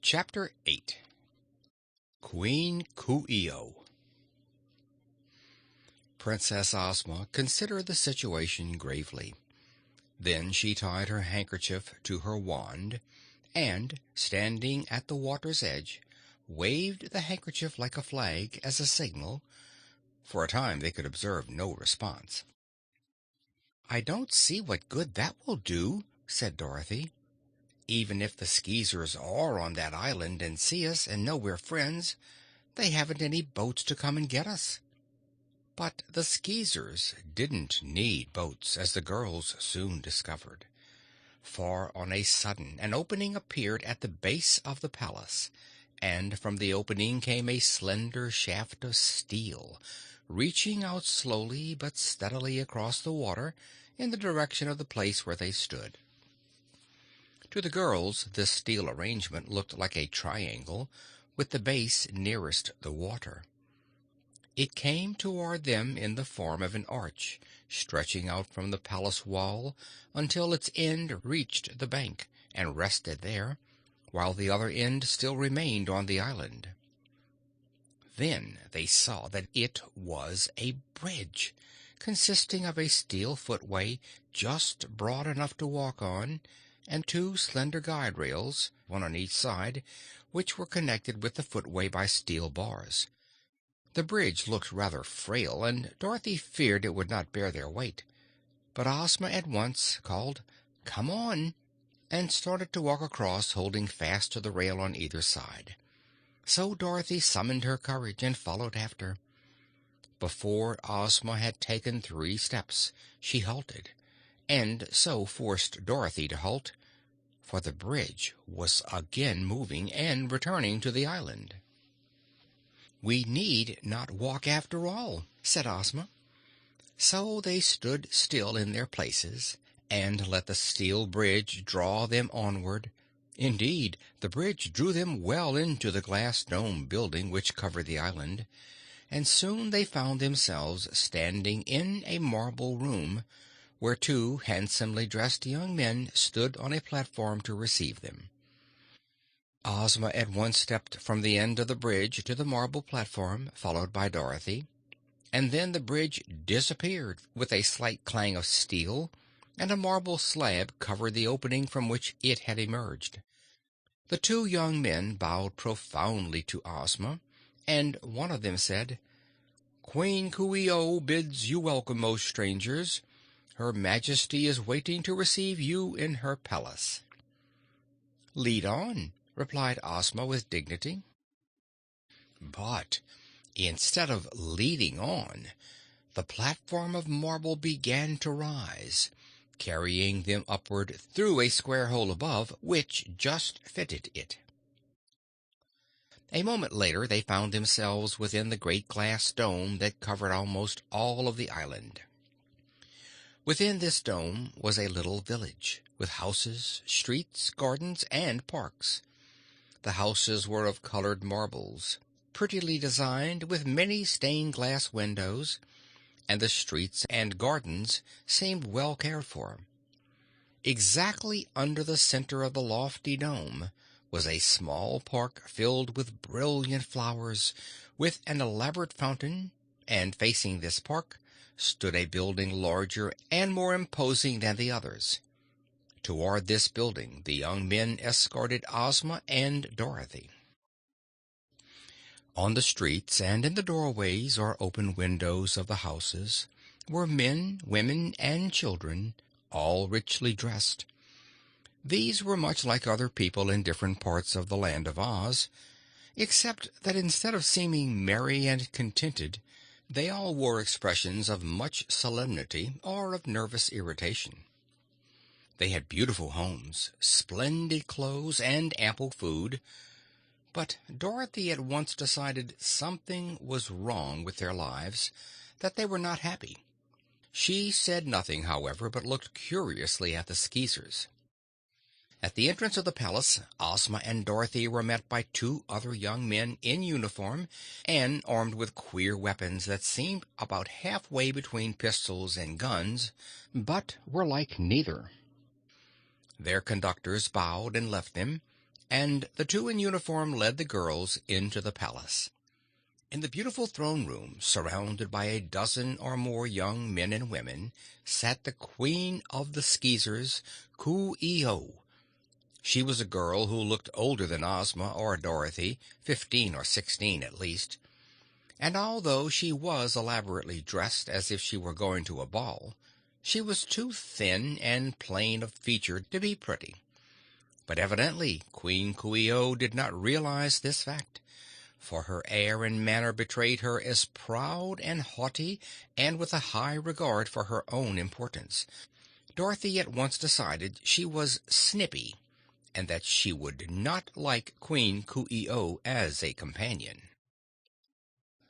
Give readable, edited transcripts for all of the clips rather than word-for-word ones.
Chapter 8 Queen Coo-ee-oh. Princess Ozma considered the situation gravely. Then she tied her handkerchief to her wand and, standing at the water's edge, waved the handkerchief like a flag as a signal. For a time they could observe no response. "I don't see what good that will do," said Dorothy. "Even if the Skeezers are on that island and see us and know we're friends, they haven't any boats to come and get us." But the Skeezers didn't need boats, as the girls soon discovered. For on a sudden an opening appeared at the base of the palace, and from the opening came a slender shaft of steel, reaching out slowly but steadily across the water in the direction of the place where they stood. To the girls this steel arrangement looked like a triangle, with the base nearest the water. It came toward them in the form of an arch, stretching out from the palace wall until its end reached the bank and rested there, while the other end still remained on the island. Then they saw that it was a bridge, consisting of a steel footway just broad enough to walk on, and two slender guide rails, one on each side, which were connected with the footway by steel bars. The bridge looked rather frail, and Dorothy feared it would not bear their weight, but Ozma at once called, "Come on," and started to walk across, holding fast to the rail on either side. So Dorothy summoned her courage and followed after. Before Ozma had taken 3 steps, she halted, and so forced Dorothy to halt, for the bridge was again moving and returning to the island. "We need not walk after all," said Ozma. So they stood still in their places and let the steel bridge draw them onward. Indeed, the bridge drew them well into the glass dome building which covered the island, and soon they found themselves standing in a marble room, where 2 handsomely dressed young men stood on a platform to receive them. Ozma at once stepped from the end of the bridge to the marble platform, followed by Dorothy, and then the bridge disappeared with a slight clang of steel, and a marble slab covered the opening from which it had emerged. The 2 young men bowed profoundly to Ozma, and one of them said, "Queen Coo-ee-oh bids you welcome, O strangers. Her Majesty is waiting to receive you in her palace." "Lead on," replied Ozma with dignity. But instead of leading on, the platform of marble began to rise, carrying them upward through a square hole above, which just fitted it. A moment later they found themselves within the great glass dome that covered almost all of the island. Within this dome was a little village, with houses, streets, gardens, and parks. The houses were of colored marbles, prettily designed with many stained glass windows, and the streets and gardens seemed well cared for. Exactly under the center of the lofty dome was a small park filled with brilliant flowers, with an elaborate fountain, and facing this park stood a building larger and more imposing than the others. Toward this building the young men escorted Ozma and Dorothy. On the streets and in the doorways or open windows of the houses were men, women, and children, all richly dressed. These were much like other people in different parts of the Land of Oz, except that instead of seeming merry and contented, they all wore expressions of much solemnity or of nervous irritation. They had beautiful homes, splendid clothes, and ample food, but Dorothy at once decided something was wrong with their lives, that they were not happy. She said nothing, however, but looked curiously at the Skeezers. At the entrance of the palace, Ozma and Dorothy were met by 2 other young men in uniform and armed with queer weapons that seemed about halfway between pistols and guns, but were like neither. Their conductors bowed and left them, and the two in uniform led the girls into the palace. In the beautiful throne room, surrounded by a dozen or more young men and women, sat the Queen of the Skeezers, Coo-ee-oh. She was a girl who looked older than Ozma or Dorothy, 15 or 16 at least, and although she was elaborately dressed as if she were going to a ball, she was too thin and plain of feature to be pretty. But evidently Queen Coo-ee-oh did not realize this fact, for her air and manner betrayed her as proud and haughty and with a high regard for her own importance. Dorothy at once decided she was snippy, and that she would not like Queen Coo-ee-oh as a companion.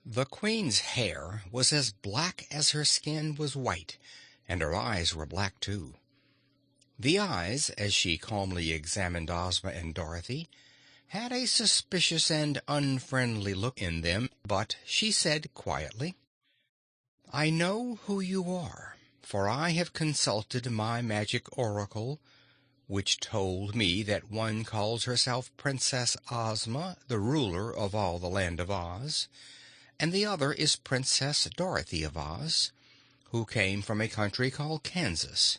The Queen's hair was as black as her skin was white, and her eyes were black too. The eyes, as she calmly examined Ozma and Dorothy, had a suspicious and unfriendly look in them, but she said quietly, "I know who you are, for I have consulted my magic oracle, which told me that one calls herself Princess Ozma, the ruler of all the land of Oz, and the other is Princess Dorothy of Oz, who came from a country called Kansas.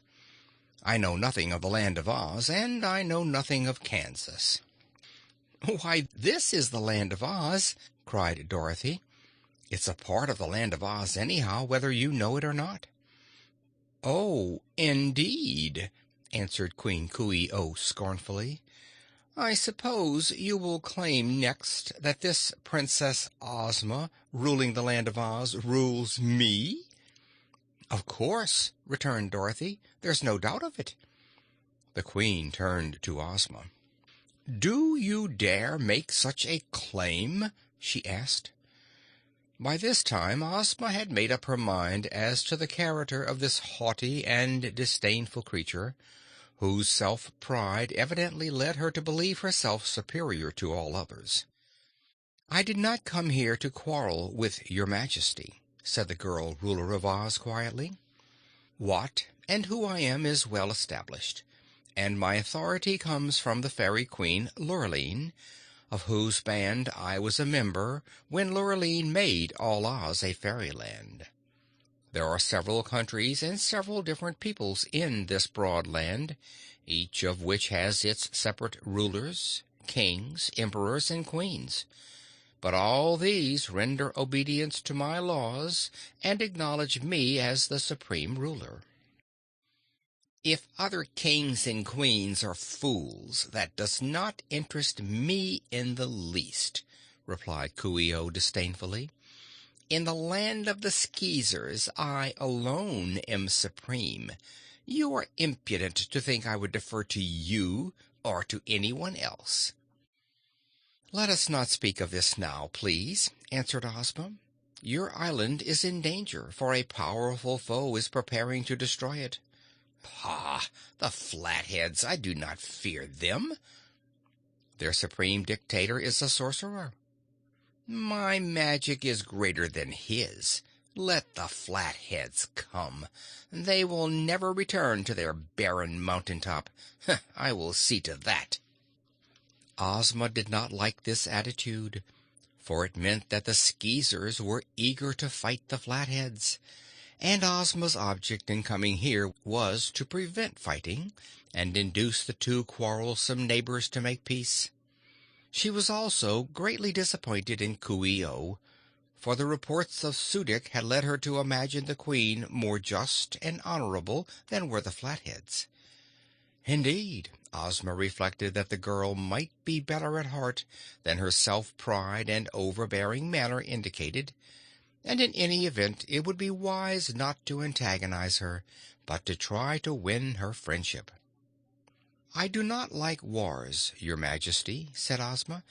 I know nothing of the land of Oz, and I know nothing of Kansas." "Why, this is the land of Oz!" cried Dorothy. "It's a part of the land of Oz anyhow, whether you know it or not." "Oh, indeed!" answered Queen Coo-ee-oh scornfully. "I suppose you will claim next that this Princess Ozma, ruling the land of Oz, rules me?" "Of course," returned Dorothy. "There's no doubt of it." The Queen turned to Ozma. "Do you dare make such a claim?" she asked. By this time Ozma had made up her mind as to the character of this haughty and disdainful creature, whose self-pride evidently led her to believe herself superior to all others. "I did not come here to quarrel with your Majesty," said the girl ruler of Oz quietly. "What and who I am is well established, and my authority comes from the Fairy Queen Lurline, of whose band I was a member when Lurline made all Oz a fairyland. There are several countries and several different peoples in this broad land, each of which has its separate rulers, kings, emperors, and queens. But all these render obedience to my laws and acknowledge me as the supreme ruler." "If other kings and queens are fools, that does not interest me in the least," replied Coo-ee-oh disdainfully. "In the land of the Skeezers, I alone am supreme. You are impudent to think I would defer to you or to anyone else." "Let us not speak of this now, please," answered Ozma. "Your island is in danger, for a powerful foe is preparing to destroy it." "Pah! The Flatheads! I do not fear them." "Their supreme dictator is a sorcerer." "My magic is greater than his. Let the Flatheads come. They will never return to their barren mountain top. I will see to that." Ozma did not like this attitude, for it meant that the Skeezers were eager to fight the Flatheads, and Ozma's object in coming here was to prevent fighting and induce the two quarrelsome neighbors to make peace. She was also greatly disappointed in Coo-ee-oh, for the reports of Sudik had led her to imagine the Queen more just and honorable than were the Flatheads. Indeed, Ozma reflected that the girl might be better at heart than her self-pride and overbearing manner indicated, and in any event it would be wise not to antagonize her, but to try to win her friendship. "I do not like wars, Your Majesty," said Ozma.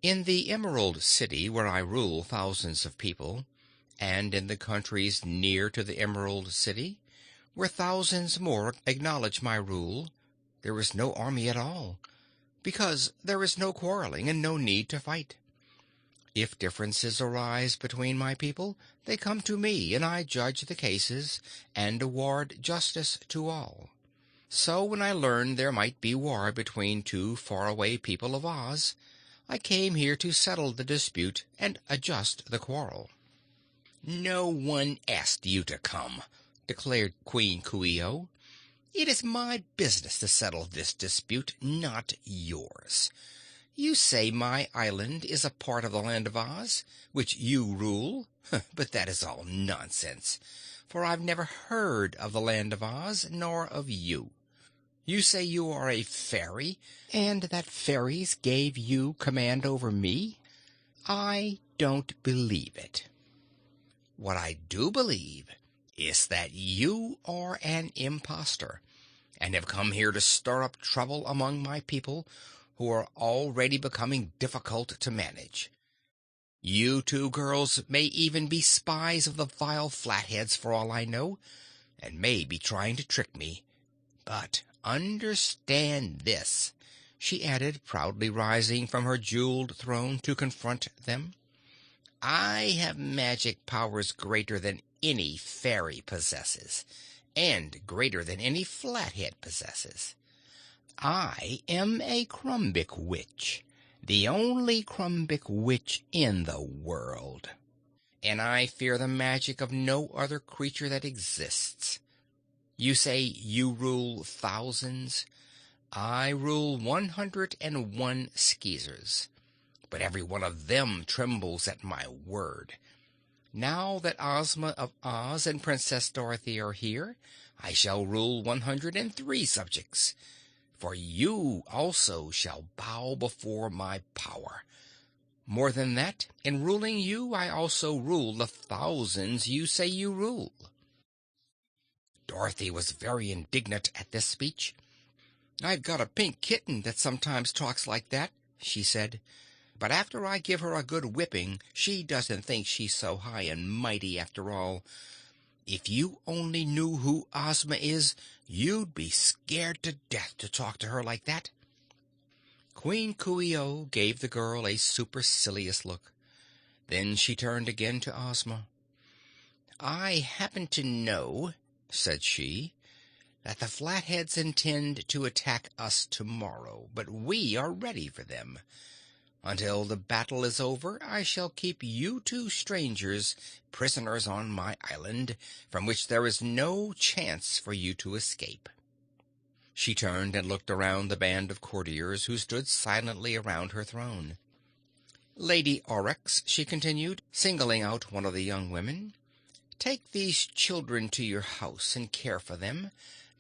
"In the Emerald City, where I rule thousands of people, and in the countries near to the Emerald City, where thousands more acknowledge my rule, there is no army at all, because there is no quarreling and no need to fight. If differences arise between my people, they come to me, and I judge the cases and award justice to all. So when I learned there might be war between two faraway people of Oz, I came here to settle the dispute and adjust the quarrel." "No one asked you to come," declared Queen Coo-ee-oh. "It is my business to settle this dispute, not yours. You say my island is a part of the Land of Oz, which you rule, but that is all nonsense, for I've never heard of the Land of Oz, nor of you. You say you are a fairy, and that fairies gave you command over me? I don't believe it. What I do believe is that you are an impostor, and have come here to stir up trouble among my people, who are already becoming difficult to manage. You two girls may even be spies of the vile Flatheads for all I know, and may be trying to trick me. But understand this," she added, proudly rising from her jeweled throne to confront them. "I have magic powers greater than any fairy possesses, and greater than any Flathead possesses. I am a Crumbic Witch, the only Crumbic Witch in the world, and I fear the magic of no other creature that exists. You say you rule thousands. I rule 101 Skeezers, but every one of them trembles at my word. Now that Ozma of Oz and Princess Dorothy are here, I shall rule 103 subjects, for you also shall bow before my power. More than that, in ruling you, I also rule the thousands you say you rule." Dorothy was very indignant at this speech. "I've got a pink kitten that sometimes talks like that," she said, "but after I give her a good whipping, she doesn't think she's so high and mighty after all. If you only knew who Ozma is, you'd be scared to death to talk to her like that." Queen Coo-ee-oh gave the girl a supercilious look. Then she turned again to Ozma. "I happen to know," said she, "that the Flatheads intend to attack us tomorrow, but we are ready for them. Until the battle is over, I shall keep you two strangers prisoners on my island, from which there is no chance for you to escape." She turned and looked around the band of courtiers who stood silently around her throne. "Lady Aurex," she continued, singling out one of the young women, "take these children to your house and care for them,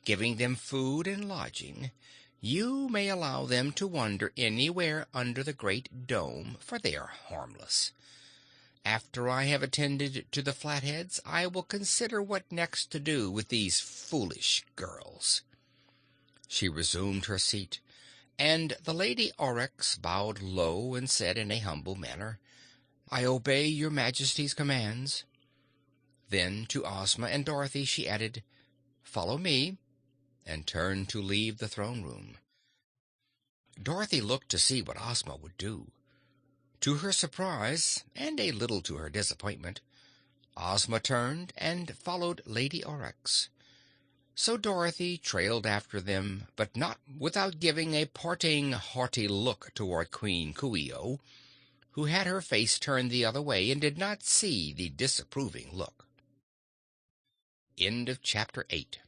giving them food and lodging. You may allow them to wander anywhere under the great dome, for they are harmless. After I have attended to the Flatheads, I will consider what next to do with these foolish girls." She resumed her seat, and the Lady Aurex bowed low and said in a humble manner, "I obey your Majesty's commands." Then to Ozma and Dorothy she added, "Follow me," and turned to leave the throne room. Dorothy looked to see what Ozma would do. To her surprise, and a little to her disappointment, Ozma turned and followed Lady Aurex. So Dorothy trailed after them, but not without giving a parting, haughty look toward Queen Coo-ee-oh, who had her face turned the other way and did not see the disapproving look. End of chapter 8.